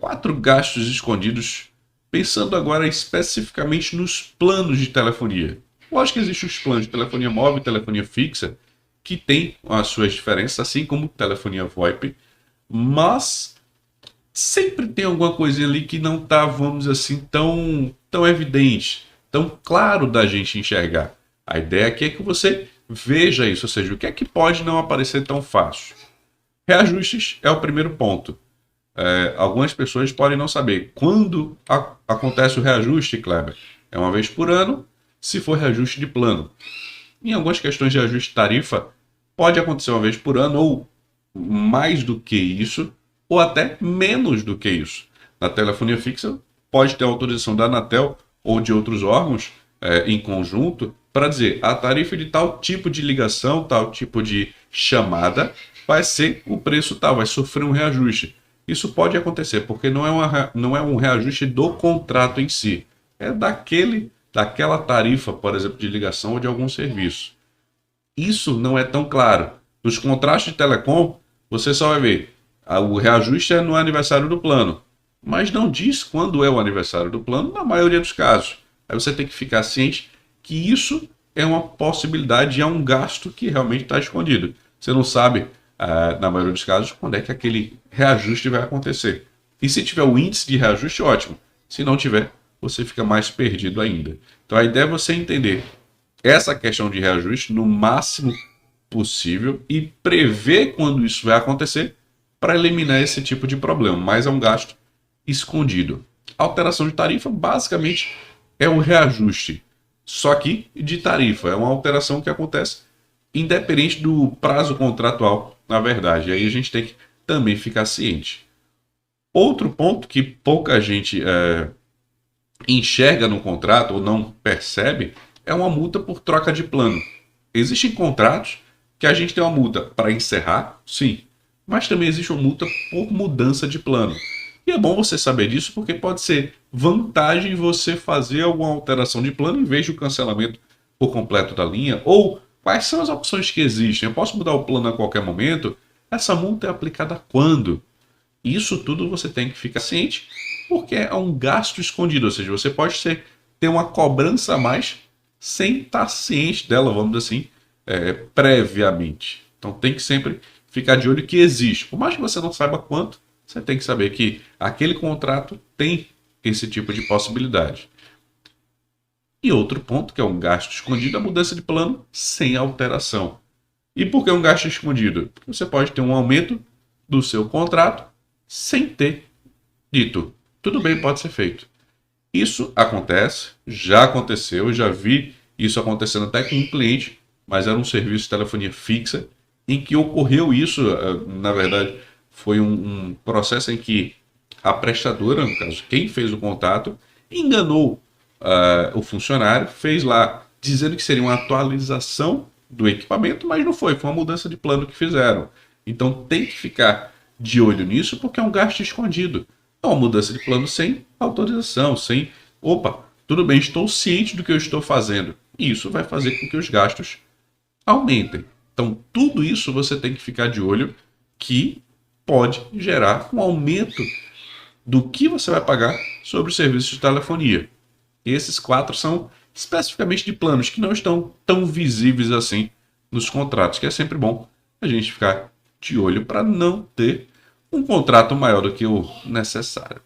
4 gastos escondidos, pensando agora especificamente nos planos de telefonia. Lógico que existem os planos de telefonia móvel e telefonia fixa, que têm as suas diferenças, assim como telefonia VoIP, mas sempre tem alguma coisinha ali que não está, vamos dizer assim, tão evidente, tão claro da gente enxergar. A ideia aqui é que você veja isso, ou seja, o que é que pode não aparecer tão fácil. Reajustes é o primeiro ponto. Algumas pessoas podem não saber quando acontece o reajuste, Kleber. É uma vez por ano, se for reajuste de plano. Em algumas questões de ajuste de tarifa, pode acontecer uma vez por ano, ou mais do que isso, ou até menos do que isso. Na telefonia fixa, pode ter autorização da Anatel ou de outros órgãos em conjunto para dizer a tarifa de tal tipo de ligação, tal tipo de chamada, vai ser o preço tal, vai sofrer um reajuste. Isso pode acontecer, porque não é um reajuste do contrato em si, é daquela tarifa, por exemplo, de ligação ou de algum serviço. Isso não é tão claro. Nos contratos de telecom, você só vai ver o reajuste é no aniversário do plano, mas não diz quando é o aniversário do plano na maioria dos casos. Aí você tem que ficar ciente que isso é uma possibilidade e é um gasto que realmente está escondido. Você não sabe, na maioria dos casos, quando é que aquele reajuste vai acontecer. E se tiver o índice de reajuste, ótimo. Se não tiver, você fica mais perdido ainda. Então a ideia é você entender essa questão de reajuste no máximo possível e prever quando isso vai acontecer para eliminar esse tipo de problema, mas é um gasto escondido. A alteração de tarifa basicamente é o reajuste, só que de tarifa, é uma alteração que acontece independente do prazo contratual, na verdade. E aí a gente tem que também ficar ciente. Outro ponto que pouca gente enxerga no contrato ou não percebe é uma multa por troca de plano. Existem contratos que a gente tem uma multa para encerrar, sim, mas também existe uma multa por mudança de plano. E é bom você saber disso porque pode ser vantagem você fazer alguma alteração de plano em vez do cancelamento por completo da linha, ou quais são as opções que existem. Eu posso mudar o plano a qualquer momento? Essa multa é aplicada quando? Isso tudo você tem que ficar ciente, porque é um gasto escondido, ou seja, você pode ter uma cobrança a mais sem estar ciente dela, vamos dizer assim, previamente. Então tem que sempre ficar de olho que existe. Por mais que você não saiba quanto, você tem que saber que aquele contrato tem esse tipo de possibilidade. E outro ponto, que é um gasto escondido, é a mudança de plano sem alteração. E por que um gasto escondido? Porque você pode ter um aumento do seu contrato sem ter dito. Tudo bem, pode ser feito. Isso acontece, já aconteceu, já vi isso acontecendo até com um cliente, mas era um serviço de telefonia fixa, em que ocorreu isso, na verdade, foi um processo em que a prestadora, no caso, quem fez o contato, enganou o funcionário, fez lá dizendo que seria uma atualização do equipamento, mas não foi, foi uma mudança de plano que fizeram. Então tem que ficar de olho nisso, porque é um gasto escondido. É uma mudança de plano sem autorização, sem... Opa, tudo bem, estou ciente do que eu estou fazendo. E isso vai fazer com que os gastos aumentem. Então, tudo isso você tem que ficar de olho que pode gerar um aumento do que você vai pagar sobre o serviço de telefonia. E esses 4 são especificamente de planos que não estão tão visíveis assim nos contratos, que é sempre bom a gente ficar de olho para não ter um contrato maior do que o necessário.